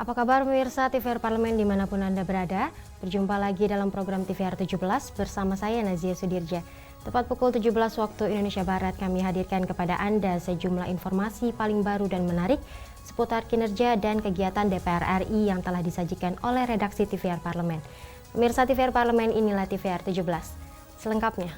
Apa kabar pemirsa TVR Parlemen dimanapun Anda berada? Berjumpa lagi dalam program TVR 17 bersama saya Nazia Sudirja. Tepat pukul 17 waktu Indonesia Barat kami hadirkan kepada Anda sejumlah informasi paling baru dan menarik seputar kinerja dan kegiatan DPR RI yang telah disajikan oleh redaksi TVR Parlemen. Pemirsa TVR Parlemen, inilah TVR 17. Selengkapnya.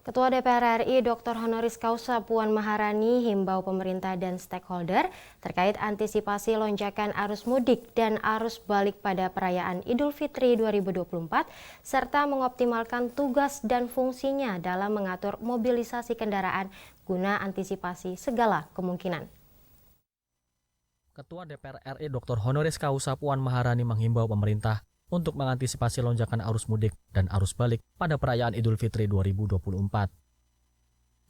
Ketua DPR RI Dr. Honoris Causa Puan Maharani himbau pemerintah dan stakeholder terkait antisipasi lonjakan arus mudik dan arus balik pada perayaan Idul Fitri 2024 serta mengoptimalkan tugas dan fungsinya dalam mengatur mobilisasi kendaraan guna antisipasi segala kemungkinan. Ketua DPR RI Dr. Honoris Causa Puan Maharani menghimbau pemerintah untuk mengantisipasi lonjakan arus mudik dan arus balik pada perayaan Idul Fitri 2024.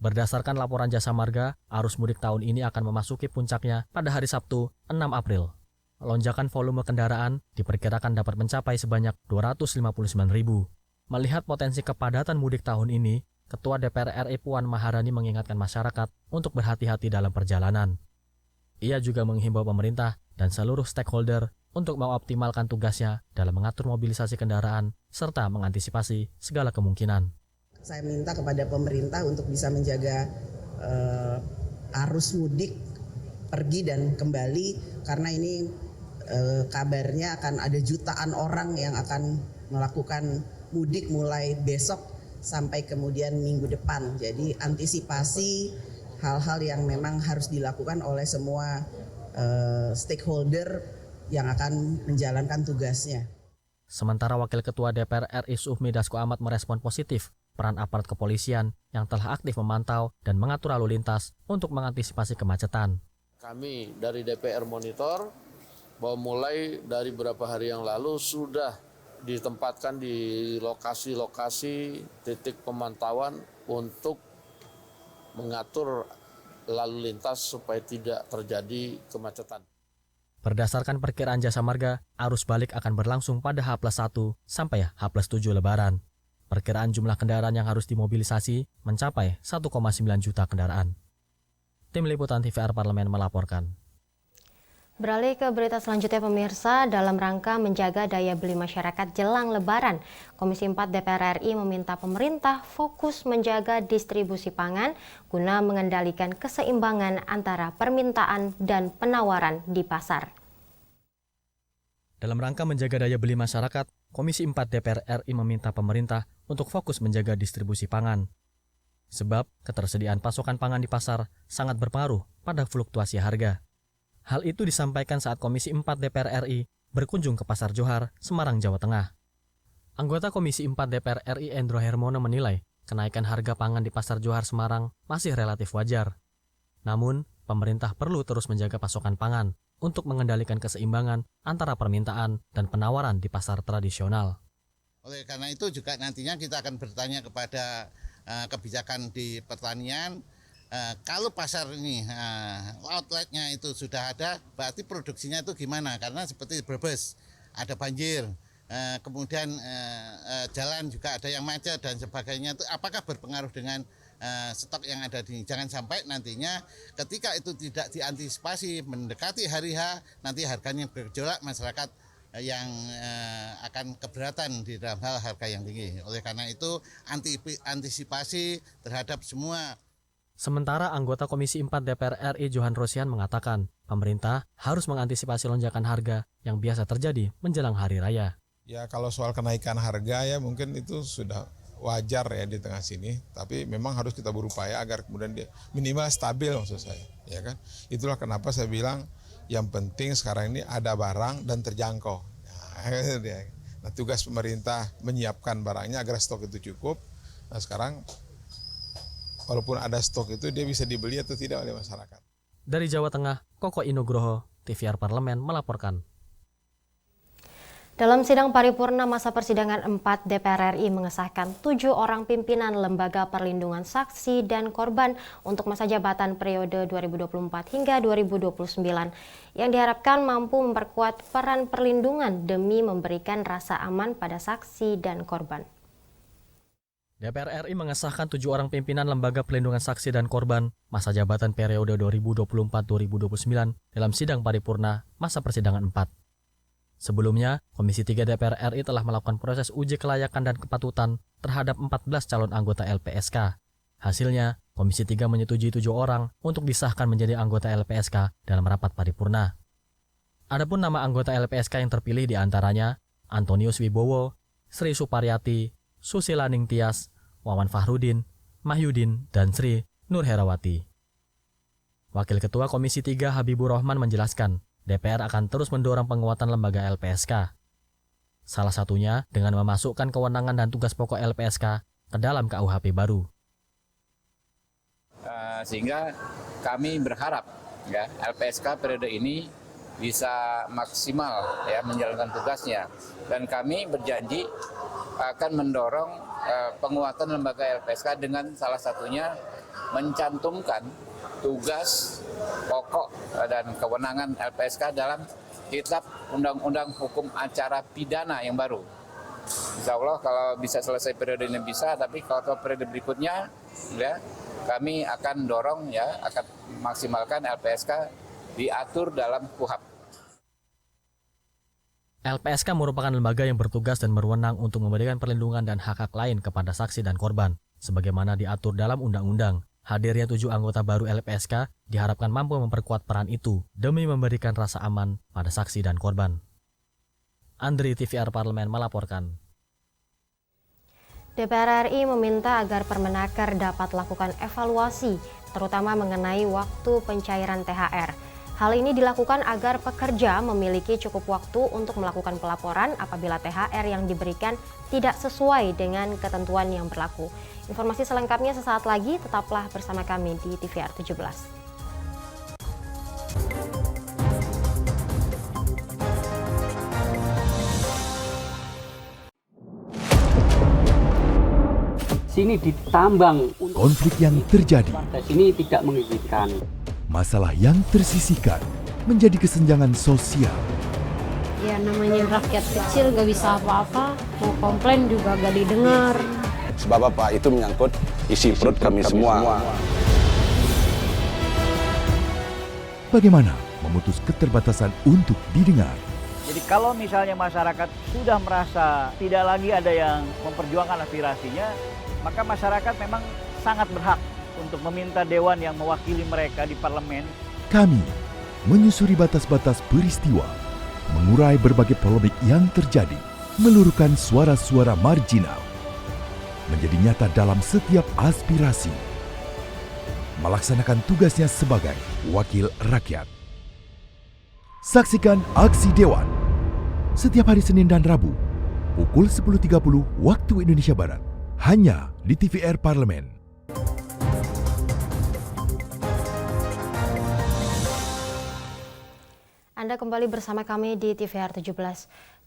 Berdasarkan laporan Jasa Marga, arus mudik tahun ini akan memasuki puncaknya pada hari Sabtu, 6 April. Lonjakan volume kendaraan diperkirakan dapat mencapai sebanyak 259.000. Melihat potensi kepadatan mudik tahun ini, Ketua DPR RI Puan Maharani mengingatkan masyarakat untuk berhati-hati dalam perjalanan. Ia juga menghimbau pemerintah dan seluruh stakeholder untuk mengoptimalkan tugasnya dalam mengatur mobilisasi kendaraan serta mengantisipasi segala kemungkinan. Saya minta kepada pemerintah untuk bisa menjaga arus mudik pergi dan kembali karena ini kabarnya akan ada jutaan orang yang akan melakukan mudik mulai besok sampai kemudian minggu depan. Jadi antisipasi hal-hal yang memang harus dilakukan oleh semua stakeholder yang akan menjalankan tugasnya. Sementara Wakil Ketua DPR RI Sufmi Dasko Ahmad merespon positif peran aparat kepolisian yang telah aktif memantau dan mengatur lalu lintas untuk mengantisipasi kemacetan. Kami dari DPR monitor bahwa mulai dari beberapa hari yang lalu sudah ditempatkan di lokasi-lokasi titik pemantauan untuk mengatur lalu lintas supaya tidak terjadi kemacetan. Berdasarkan perkiraan Jasa Marga, arus balik akan berlangsung pada H+1 sampai H+7 Lebaran. Perkiraan jumlah kendaraan yang harus dimobilisasi mencapai 1,9 juta kendaraan. Tim Liputan TVR Parlemen melaporkan. Beralih ke berita selanjutnya pemirsa, dalam rangka menjaga daya beli masyarakat jelang Lebaran, Komisi 4 DPR RI meminta pemerintah fokus menjaga distribusi pangan guna mengendalikan keseimbangan antara permintaan dan penawaran di pasar. Dalam rangka menjaga daya beli masyarakat, Komisi 4 DPR RI meminta pemerintah untuk fokus menjaga distribusi pangan. Sebab ketersediaan pasokan pangan di pasar sangat berpengaruh pada fluktuasi harga. Hal itu disampaikan saat Komisi 4 DPR RI berkunjung ke Pasar Johar, Semarang, Jawa Tengah. Anggota Komisi 4 DPR RI Endro Hermono menilai kenaikan harga pangan di Pasar Johar, Semarang masih relatif wajar. Namun, pemerintah perlu terus menjaga pasokan pangan untuk mengendalikan keseimbangan antara permintaan dan penawaran di pasar tradisional. Oleh karena itu juga nantinya kita akan bertanya kepada kebijakan di pertanian. Kalau pasar ini outletnya itu sudah ada, berarti produksinya itu gimana? Karena seperti Brebes ada banjir, kemudian jalan juga ada yang macet dan sebagainya. Itu apakah berpengaruh dengan stok yang ada di? Jangan sampai nantinya ketika itu tidak diantisipasi mendekati hari H, nanti harganya bergejolak, masyarakat yang akan keberatan di dalam hal harga yang tinggi. Oleh karena itu antisipasi terhadap semua. Sementara anggota Komisi 4 DPR RI Johan Rosian mengatakan pemerintah harus mengantisipasi lonjakan harga yang biasa terjadi menjelang hari raya. Ya kalau soal kenaikan harga ya mungkin itu sudah wajar ya di tengah sini, tapi memang harus kita berupaya agar kemudian dia minimal stabil maksud saya, ya kan? Itulah kenapa saya bilang yang penting sekarang ini ada barang dan terjangkau. Nah, tugas pemerintah menyiapkan barangnya agar stok itu cukup. Nah sekarang walaupun ada stok itu dia bisa dibeli atau tidak oleh masyarakat. Dari Jawa Tengah, Koko Inugroho, TVR Parlemen melaporkan. Dalam sidang paripurna masa persidangan 4, DPR RI mengesahkan 7 orang pimpinan Lembaga Perlindungan Saksi dan Korban untuk masa jabatan periode 2024 hingga 2029 yang diharapkan mampu memperkuat peran perlindungan demi memberikan rasa aman pada saksi dan korban. DPR RI mengesahkan 7 orang pimpinan Lembaga Perlindungan Saksi dan Korban masa jabatan periode 2024-2029 dalam sidang paripurna masa persidangan 4. Sebelumnya, Komisi 3 DPR RI telah melakukan proses uji kelayakan dan kepatutan terhadap 14 calon anggota LPSK. Hasilnya, Komisi 3 menyetujui 7 orang untuk disahkan menjadi anggota LPSK dalam rapat paripurna. Adapun nama anggota LPSK yang terpilih diantaranya Antonius Wibowo, Sri Suparyati, Susila Ningtyas, Wawan Fahrudin, Mahyudin, dan Sri Nur Herawati. Wakil Ketua Komisi 3 Habibur Rahman menjelaskan, DPR akan terus mendorong penguatan lembaga LPSK. Salah satunya dengan memasukkan kewenangan dan tugas pokok LPSK ke dalam KUHP baru. Sehingga kami berharap ya, LPSK periode ini bisa maksimal ya menjalankan tugasnya, dan kami berjanji akan mendorong penguatan lembaga LPSK dengan salah satunya mencantumkan tugas pokok dan kewenangan LPSK dalam Kitab Undang-Undang Hukum Acara Pidana yang baru. Insya Allah kalau bisa selesai periode ini bisa, tapi kalau periode berikutnya ya kami akan dorong ya, akan maksimalkan LPSK diatur dalam KUHP. LPSK merupakan lembaga yang bertugas dan berwenang untuk memberikan perlindungan dan hak-hak lain kepada saksi dan korban, sebagaimana diatur dalam undang-undang. Hadirnya 7 anggota baru LPSK diharapkan mampu memperkuat peran itu demi memberikan rasa aman pada saksi dan korban. Andri, TVR Parlemen melaporkan. DPR RI meminta agar Permenaker dapat lakukan evaluasi, terutama mengenai waktu pencairan THR. Hal ini dilakukan agar pekerja memiliki cukup waktu untuk melakukan pelaporan apabila THR yang diberikan tidak sesuai dengan ketentuan yang berlaku. Informasi selengkapnya sesaat lagi, tetaplah bersama kami di TVR 17. Sini ditambang. Konflik yang terjadi, Sini tidak mengizinkan. masalah yang tersisihkan menjadi kesenjangan sosial. Ya namanya rakyat kecil gak bisa apa-apa, mau komplain juga gak didengar. Sebab apa? Itu menyangkut isi perut kami semua. Bagaimana memutus keterbatasan untuk didengar? Jadi kalau misalnya masyarakat sudah merasa tidak lagi ada yang memperjuangkan aspirasinya, maka masyarakat memang sangat berhak untuk meminta dewan yang mewakili mereka di parlemen. Kami menyusuri batas-batas peristiwa, mengurai berbagai polemik yang terjadi, meluruhkan suara-suara marginal, menjadi nyata dalam setiap aspirasi, melaksanakan tugasnya sebagai wakil rakyat. Saksikan Aksi Dewan setiap hari Senin dan Rabu pukul 10.30 waktu Indonesia Barat, hanya di TVR Parlemen. Anda kembali bersama kami di TVR 17.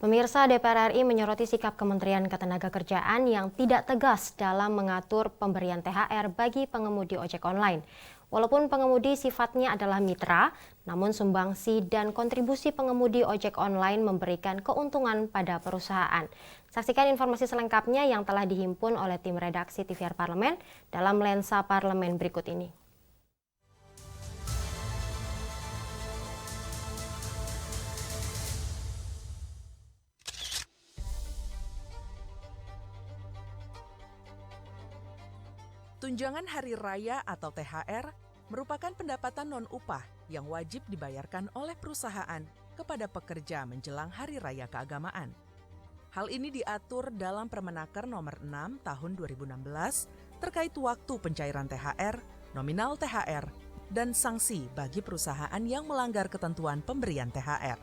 Pemirsa, DPR RI menyoroti sikap Kementerian Ketenagakerjaan yang tidak tegas dalam mengatur pemberian THR bagi pengemudi ojek online. Walaupun pengemudi sifatnya adalah mitra, namun sumbangsi dan kontribusi pengemudi ojek online memberikan keuntungan pada perusahaan. Saksikan informasi selengkapnya yang telah dihimpun oleh tim redaksi TVR Parlemen dalam lensa parlemen berikut ini. Tunjangan Hari Raya atau THR merupakan pendapatan non-upah yang wajib dibayarkan oleh perusahaan kepada pekerja menjelang Hari Raya Keagamaan. Hal ini diatur dalam Permenaker Nomor 6 Tahun 2016 terkait waktu pencairan THR, nominal THR, dan sanksi bagi perusahaan yang melanggar ketentuan pemberian THR.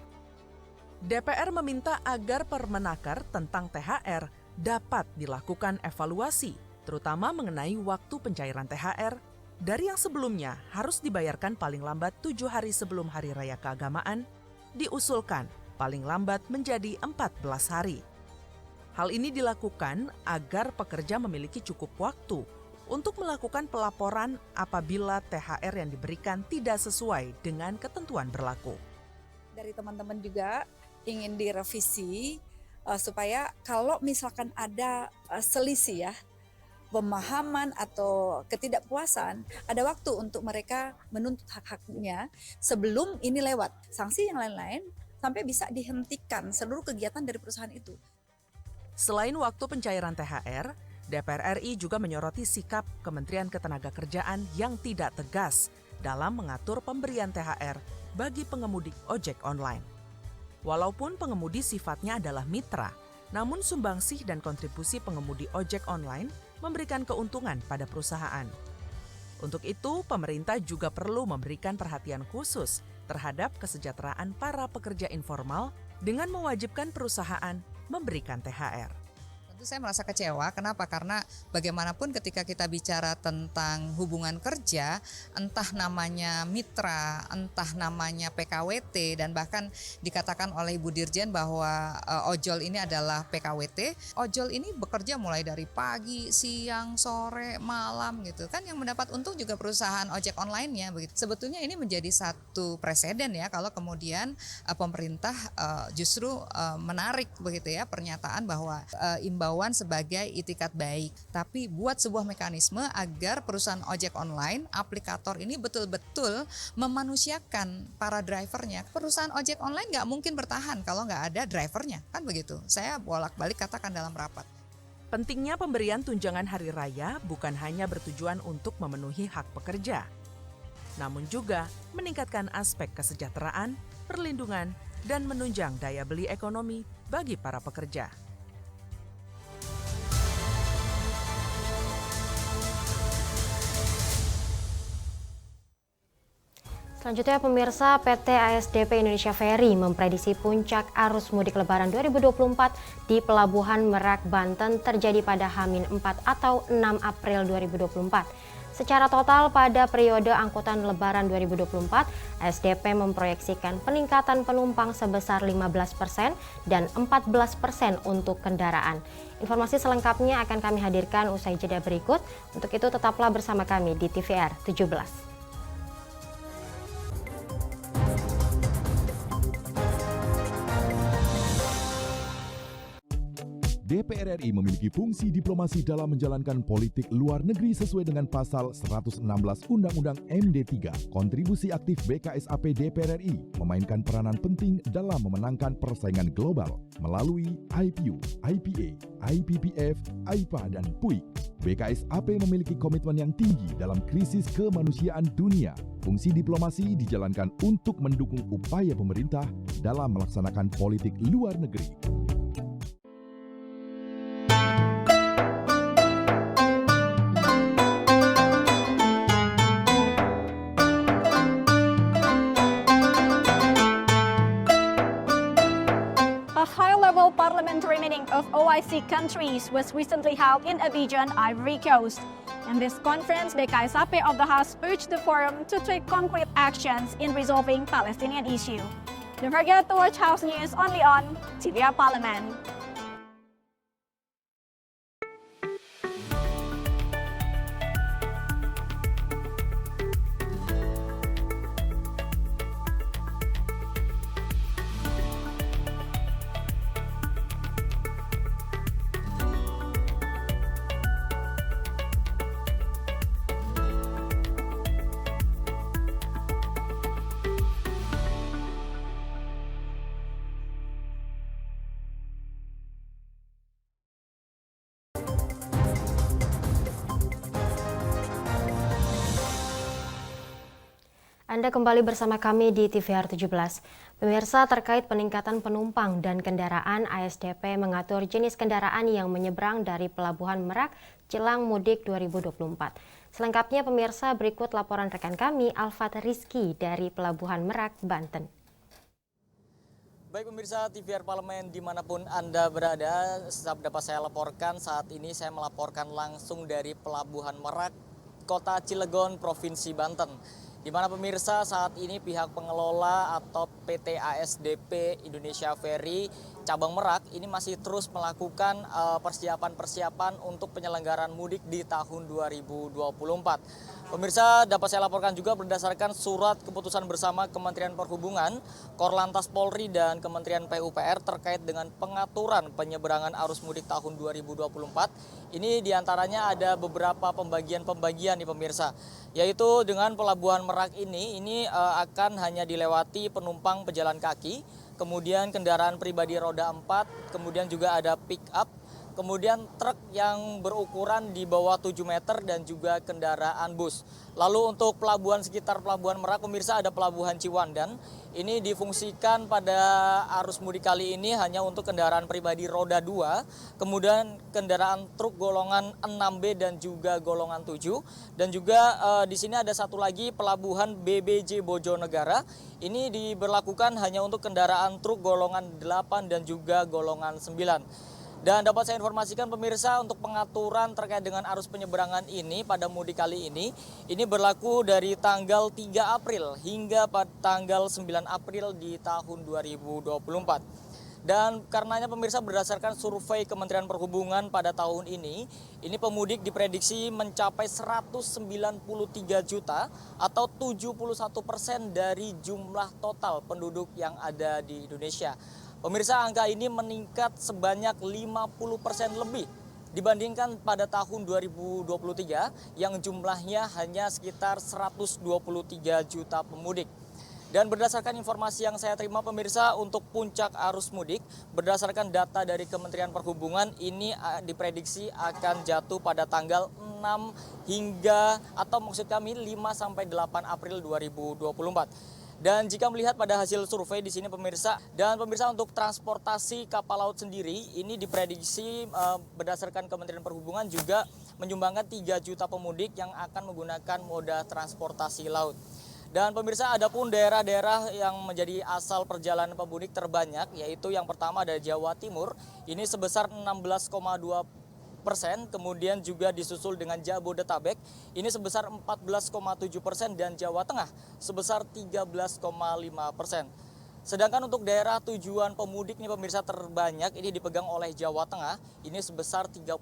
DPR meminta agar Permenaker tentang THR dapat dilakukan evaluasi, terutama mengenai waktu pencairan THR dari yang sebelumnya harus dibayarkan paling lambat 7 hari sebelum Hari Raya Keagamaan, diusulkan paling lambat menjadi 14 hari. Hal ini dilakukan agar pekerja memiliki cukup waktu untuk melakukan pelaporan apabila THR yang diberikan tidak sesuai dengan ketentuan berlaku. Dari teman-teman juga ingin direvisi supaya kalau misalkan ada selisih ya, pemahaman atau ketidakpuasan, ada waktu untuk mereka menuntut hak-haknya sebelum ini lewat. Sanksi yang lain-lain sampai bisa dihentikan seluruh kegiatan dari perusahaan itu. Selain waktu pencairan THR, DPR RI juga menyoroti sikap Kementerian Ketenagakerjaan yang tidak tegas dalam mengatur pemberian THR bagi pengemudi ojek online. Walaupun pengemudi sifatnya adalah mitra, namun sumbangsih dan kontribusi pengemudi ojek online memberikan keuntungan pada perusahaan. Untuk itu, pemerintah juga perlu memberikan perhatian khusus terhadap kesejahteraan para pekerja informal dengan mewajibkan perusahaan memberikan THR. Tentu saya merasa kecewa, kenapa? Karena bagaimanapun ketika kita bicara tentang hubungan kerja, entah namanya mitra, entah namanya PKWT, dan bahkan dikatakan oleh Ibu Dirjen bahwa ojol ini adalah PKWT, ojol ini bekerja mulai dari pagi, siang, sore, malam gitu kan, yang mendapat untung juga perusahaan ojek online-nya begitu. Sebetulnya ini menjadi satu preseden ya kalau kemudian pemerintah justru menarik begitu ya pernyataan bahwa imbauan sebagai itikat baik, tapi buat sebuah mekanisme agar perusahaan ojek online, aplikator ini betul-betul memanusiakan para drivernya. Perusahaan ojek online nggak mungkin bertahan kalau nggak ada drivernya, kan begitu. Saya bolak-balik katakan dalam rapat. Pentingnya pemberian tunjangan hari raya bukan hanya bertujuan untuk memenuhi hak pekerja, namun juga meningkatkan aspek kesejahteraan, perlindungan, dan menunjang daya beli ekonomi bagi para pekerja. Selanjutnya pemirsa, PT ASDP Indonesia Ferry memprediksi puncak arus mudik Lebaran 2024 di Pelabuhan Merak, Banten terjadi pada H-4 atau 6 April 2024. Secara total pada periode angkutan Lebaran 2024, ASDP memproyeksikan peningkatan penumpang sebesar 15% dan 14% untuk kendaraan. Informasi selengkapnya akan kami hadirkan usai jeda berikut. Untuk itu tetaplah bersama kami di TVR 17. DPR RI memiliki fungsi diplomasi dalam menjalankan politik luar negeri sesuai dengan pasal 116 Undang-Undang MD3. Kontribusi aktif BKSAP DPR RI memainkan peranan penting dalam memenangkan persaingan global melalui IPU, IPA, IPPF, IPA, dan PUIK. BKSAP memiliki komitmen yang tinggi dalam krisis kemanusiaan dunia. Fungsi diplomasi dijalankan untuk mendukung upaya pemerintah dalam melaksanakan politik luar negeri. Parliamentary meeting of OIC countries was recently held in Abidjan, Ivory Coast. In this conference, BKSAP of the House urged the forum to take concrete actions in resolving Palestinian issue. Don't forget to watch House News only on TVR Parliament. Anda kembali bersama kami di TVR 17. Pemirsa, terkait peningkatan penumpang dan kendaraan, ASDP mengatur jenis kendaraan yang menyeberang dari Pelabuhan Merak jelang mudik 2024. Selengkapnya pemirsa, berikut laporan rekan kami Alfat Rizky dari Pelabuhan Merak, Banten. Baik pemirsa TVR Parlemen dimanapun Anda berada, dapat saya laporkan saat ini saya melaporkan langsung dari Pelabuhan Merak, Kota Cilegon, Provinsi Banten. Di mana pemirsa saat ini pihak pengelola atau PT ASDP Indonesia Ferry cabang Merak ini masih terus melakukan persiapan-persiapan untuk penyelenggaraan mudik di tahun 2024. Pemirsa, dapat saya laporkan juga berdasarkan surat keputusan bersama Kementerian Perhubungan, Korlantas Polri, dan Kementerian PUPR terkait dengan pengaturan penyeberangan arus mudik tahun 2024. Ini diantaranya ada beberapa pembagian-pembagian nih pemirsa, yaitu dengan Pelabuhan Merak ini akan hanya dilewati penumpang pejalan kaki, kemudian kendaraan pribadi roda 4, kemudian juga ada pick up, kemudian truk yang berukuran di bawah 7 meter dan juga kendaraan bus. Lalu untuk pelabuhan sekitar Pelabuhan Merak, pemirsa, ada Pelabuhan Ciwandan. Ini difungsikan pada arus mudik kali ini hanya untuk kendaraan pribadi roda 2, kemudian kendaraan truk golongan 6B dan juga golongan 7. Dan juga di sini ada satu lagi Pelabuhan BBJ Bojonegara. Ini diberlakukan hanya untuk kendaraan truk golongan 8 dan juga golongan 9. Dan dapat saya informasikan pemirsa, untuk pengaturan terkait dengan arus penyeberangan ini pada mudik kali ini berlaku dari tanggal 3 April hingga pada tanggal 9 April di tahun 2024. Dan karenanya pemirsa, berdasarkan survei Kementerian Perhubungan pada tahun ini pemudik diprediksi mencapai 193 juta atau 71% dari jumlah total penduduk yang ada di Indonesia. Pemirsa, angka ini meningkat sebanyak 50% lebih dibandingkan pada tahun 2023 yang jumlahnya hanya sekitar 123 juta pemudik. Dan berdasarkan informasi yang saya terima pemirsa, untuk puncak arus mudik berdasarkan data dari Kementerian Perhubungan ini diprediksi akan jatuh pada tanggal 6 hingga atau maksud kami 5 sampai 8 April 2024. Dan jika melihat pada hasil survei di sini pemirsa, untuk transportasi kapal laut sendiri ini diprediksi berdasarkan Kementerian Perhubungan juga menyumbangkan 3 juta pemudik yang akan menggunakan moda transportasi laut. Dan pemirsa, adapun daerah-daerah yang menjadi asal perjalanan pemudik terbanyak, yaitu yang pertama ada Jawa Timur, ini sebesar 16,2%, kemudian juga disusul dengan Jabodetabek, ini sebesar 14,7%, dan Jawa Tengah sebesar 13,5%. Sedangkan untuk daerah tujuan pemudik nih pemirsa terbanyak ini dipegang oleh Jawa Tengah, ini sebesar 31,8%,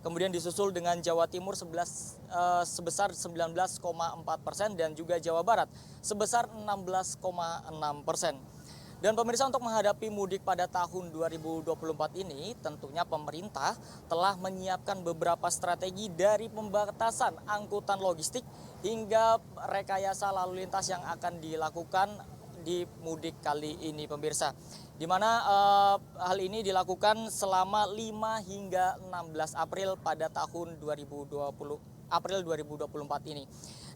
kemudian disusul dengan Jawa Timur sebesar 19,4%, dan juga Jawa Barat sebesar 16,6%. Dan pemirsa, untuk menghadapi mudik pada tahun 2024 ini tentunya pemerintah telah menyiapkan beberapa strategi dari pembatasan angkutan logistik hingga rekayasa lalu lintas yang akan dilakukan di mudik kali ini pemirsa. Di mana hal ini dilakukan selama 5 hingga 16 April pada tahun 2024 ini.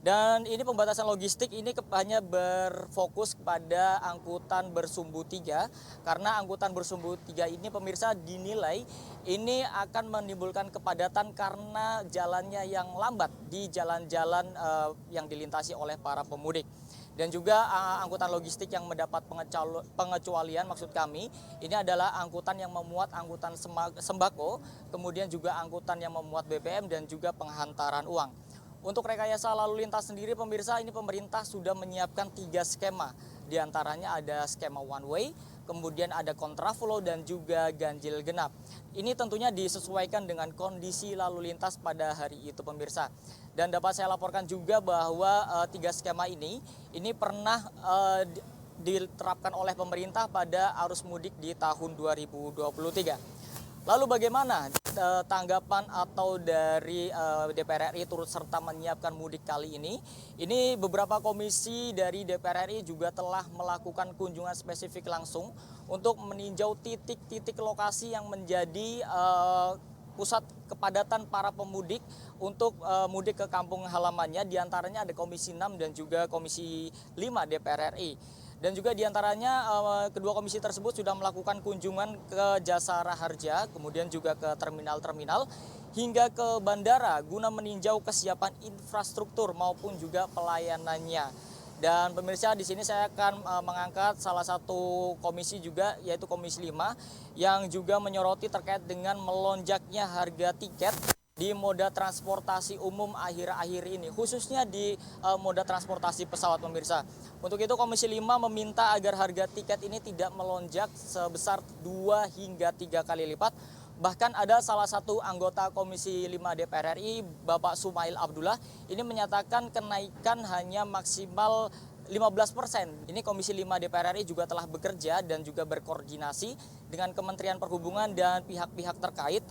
Dan ini pembatasan logistik ini hanya berfokus kepada angkutan bersumbu 3, karena angkutan bersumbu 3 ini pemirsa dinilai ini akan menimbulkan kepadatan karena jalannya yang lambat di jalan-jalan yang dilintasi oleh para pemudik. Dan juga angkutan logistik yang mendapat pengecualian maksud kami ini adalah angkutan yang memuat angkutan sembako, kemudian juga angkutan yang memuat BBM dan juga penghantaran uang. Untuk rekayasa lalu lintas sendiri pemirsa, ini pemerintah sudah menyiapkan 3 skema. Di antaranya ada skema one way, kemudian ada kontraflow dan juga ganjil genap. Ini tentunya disesuaikan dengan kondisi lalu lintas pada hari itu pemirsa. Dan dapat saya laporkan juga bahwa 3 skema ini pernah diterapkan oleh pemerintah pada arus mudik di tahun 2023. Lalu bagaimana tanggapan atau dari DPR RI turut serta menyiapkan mudik kali ini? Ini beberapa komisi dari DPR RI juga telah melakukan kunjungan spesifik langsung untuk meninjau titik-titik lokasi yang menjadi pusat kepadatan para pemudik untuk mudik ke kampung halamannya. Di antaranya ada Komisi 6 dan juga Komisi 5 DPR RI. Dan juga diantaranya kedua komisi tersebut sudah melakukan kunjungan ke Jasara Harja, kemudian juga ke terminal-terminal, hingga ke bandara guna meninjau kesiapan infrastruktur maupun juga pelayanannya. Dan pemirsa, di sini saya akan mengangkat salah satu komisi juga, yaitu Komisi 5, yang juga menyoroti terkait dengan melonjaknya harga tiket di moda transportasi umum akhir-akhir ini, khususnya di moda transportasi pesawat pemirsa. Untuk itu Komisi 5 meminta agar harga tiket ini tidak melonjak sebesar 2 hingga 3 kali lipat. Bahkan ada salah satu anggota Komisi 5 DPR RI, Bapak Sumail Abdullah, ini menyatakan kenaikan hanya maksimal 15%. Ini Komisi 5 DPR RI juga telah bekerja dan juga berkoordinasi dengan Kementerian Perhubungan dan pihak-pihak terkait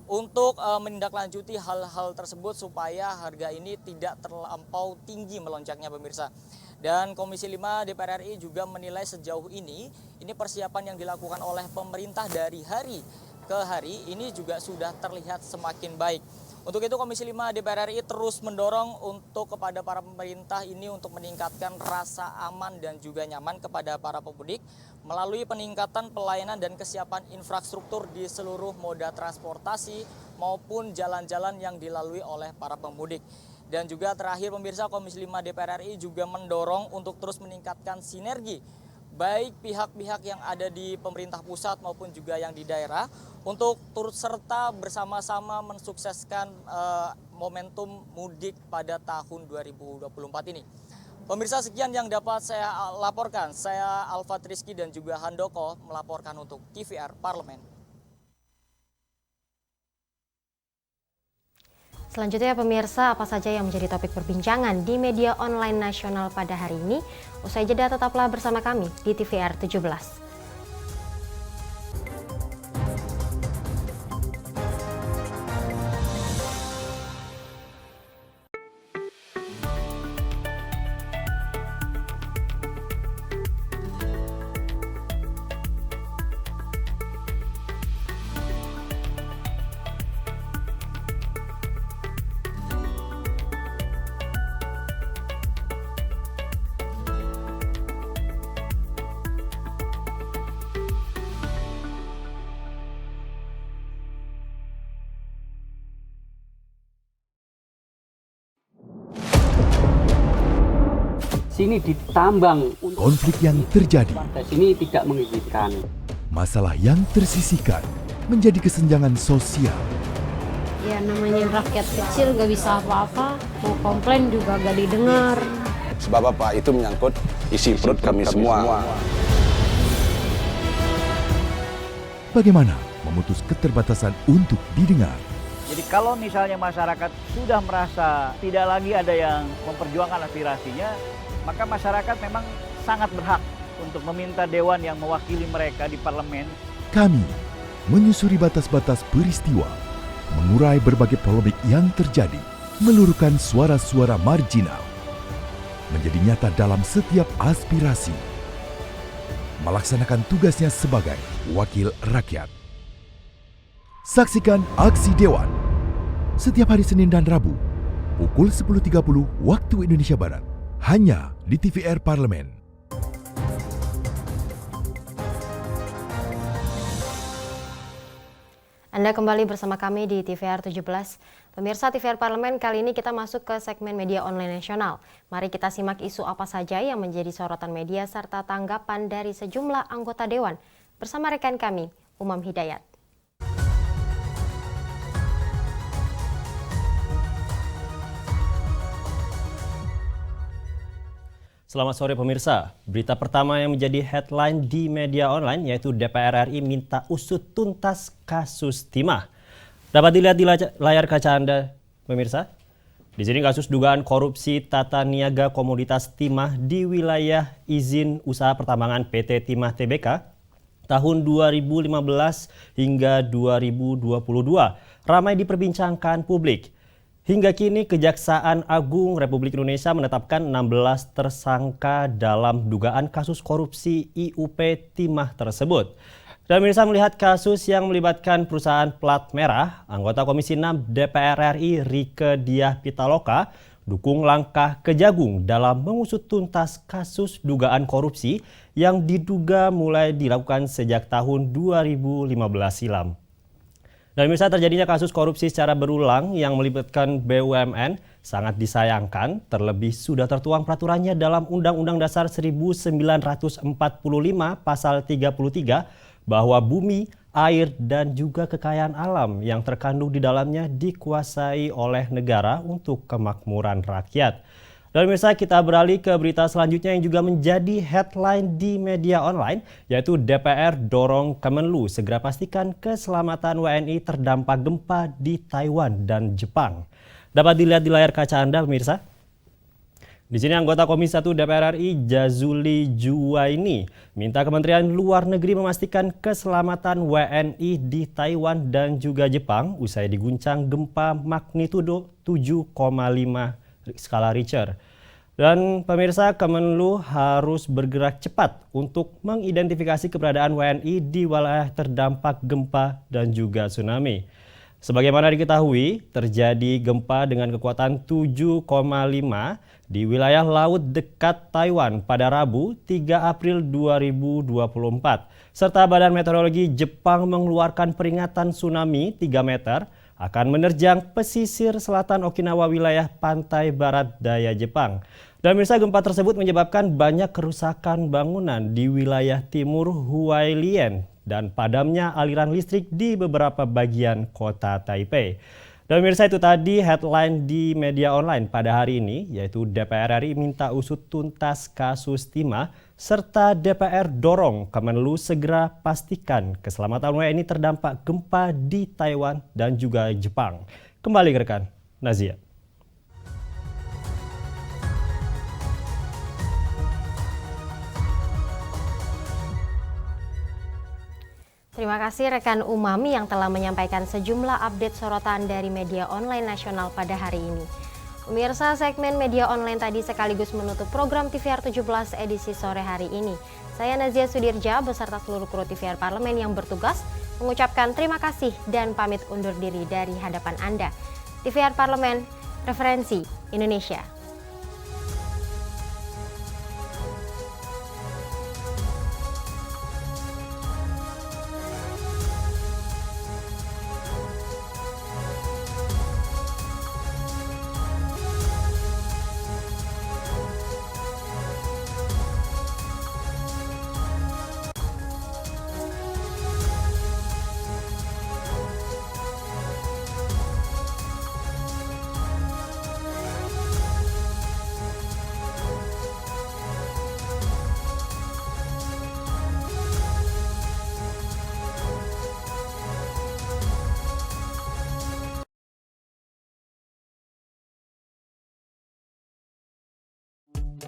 untuk menindaklanjuti hal-hal tersebut supaya harga ini tidak terlampau tinggi melonjaknya pemirsa. Dan Komisi 5 DPR RI juga menilai sejauh ini persiapan yang dilakukan oleh pemerintah dari hari ke hari ini juga sudah terlihat semakin baik. Untuk itu Komisi 5 DPR RI terus mendorong untuk kepada para pemerintah ini untuk meningkatkan rasa aman dan juga nyaman kepada para pemudik melalui peningkatan pelayanan dan kesiapan infrastruktur di seluruh moda transportasi maupun jalan-jalan yang dilalui oleh para pemudik. Dan juga terakhir pemirsa, Komisi 5 DPR RI juga mendorong untuk terus meningkatkan sinergi baik pihak-pihak yang ada di pemerintah pusat maupun juga yang di daerah untuk turut serta bersama-sama mensukseskan momentum mudik pada tahun 2024 ini. Pemirsa, sekian yang dapat saya laporkan. Saya Alfa Rizky dan juga Handoko melaporkan untuk TVR Parlemen. Selanjutnya pemirsa, apa saja yang menjadi topik perbincangan di media online nasional pada hari ini? Usai jeda tetaplah bersama kami di TVR 17. Sini ditambang. Konflik yang terjadi. Sini tidak mengizinkan. Masalah yang tersisihkan menjadi kesenjangan sosial. Ya namanya rakyat kecil gak bisa apa-apa, mau komplain juga gak didengar. Sebab apa? Itu menyangkut isi perut kami semua. Bagaimana memutus keterbatasan untuk didengar? Jadi kalau misalnya masyarakat sudah merasa tidak lagi ada yang memperjuangkan aspirasinya, maka masyarakat memang sangat berhak untuk meminta dewan yang mewakili mereka di parlemen. Kami menyusuri batas-batas peristiwa, mengurai berbagai polemik yang terjadi, meluruhkan suara-suara marginal, menjadi nyata dalam setiap aspirasi, melaksanakan tugasnya sebagai wakil rakyat. Saksikan Aksi Dewan setiap hari Senin dan Rabu pukul 10.30 waktu Indonesia Barat hanya di TVR Parlemen. Anda kembali bersama kami di TVR 17. Pemirsa TVR Parlemen, kali ini kita masuk ke segmen media online nasional. Mari kita simak isu apa saja yang menjadi sorotan media serta tanggapan dari sejumlah anggota Dewan bersama rekan kami, Umam Hidayat. Selamat sore pemirsa. Berita pertama yang menjadi headline di media online yaitu DPR RI minta usut tuntas kasus timah. Dapat dilihat di layar kaca Anda pemirsa. Di sini kasus dugaan korupsi tata niaga komoditas timah di wilayah izin usaha pertambangan PT Timah Tbk tahun 2015 hingga 2022 ramai diperbincangkan publik. Hingga kini Kejaksaan Agung Republik Indonesia menetapkan 16 tersangka dalam dugaan kasus korupsi IUP Timah tersebut. Dan pemirsa, melihat kasus yang melibatkan perusahaan plat merah, anggota Komisi 6 DPR RI Rieke Diah Pitaloka dukung langkah Kejagung dalam mengusut tuntas kasus dugaan korupsi yang diduga mulai dilakukan sejak tahun 2015 silam. Dan pemirsa, terjadinya kasus korupsi secara berulang yang melibatkan BUMN sangat disayangkan, terlebih sudah tertuang peraturannya dalam Undang-Undang Dasar 1945 Pasal 33 bahwa bumi air, dan juga kekayaan alam yang terkandung di dalamnya dikuasai oleh negara untuk kemakmuran rakyat. Dan pemirsa, kita beralih ke berita selanjutnya yang juga menjadi headline di media online, yaitu DPR dorong Kemenlu segera pastikan keselamatan WNI terdampak gempa di Taiwan dan Jepang. Dapat dilihat di layar kaca Anda, pemirsa. Di sini anggota Komisi 1 DPR RI Jazuli Juwaini minta Kementerian Luar Negeri memastikan keselamatan WNI di Taiwan dan juga Jepang usai diguncang gempa magnitudo 7,5 skala Richter. Dan pemirsa, Kemenlu harus bergerak cepat untuk mengidentifikasi keberadaan WNI di wilayah terdampak gempa dan juga tsunami. Sebagaimana diketahui, terjadi gempa dengan kekuatan 7,5 di wilayah laut dekat Taiwan pada Rabu 3 April 2024. Serta Badan Meteorologi Jepang mengeluarkan peringatan tsunami 3 meter akan menerjang pesisir selatan Okinawa wilayah pantai barat daya Jepang. Dan pemirsa, gempa tersebut menyebabkan banyak kerusakan bangunan di wilayah timur Hualien dan padamnya aliran listrik di beberapa bagian kota Taipei. Dan pemirsa, itu tadi headline di media online pada hari ini, yaitu DPR RI minta usut tuntas kasus timah, serta DPR dorong Kemenlu segera pastikan keselamatan WNI terdampak gempa di Taiwan dan juga Jepang. Kembali ke rekan Nazia. Terima kasih rekan Umami yang telah menyampaikan sejumlah update sorotan dari media online nasional pada hari ini. Pemirsa, segmen media online tadi sekaligus menutup program TVR 17 edisi sore hari ini. Saya Nazia Sudirja beserta seluruh kru TVR Parlemen yang bertugas mengucapkan terima kasih dan pamit undur diri dari hadapan Anda. TVR Parlemen, referensi Indonesia.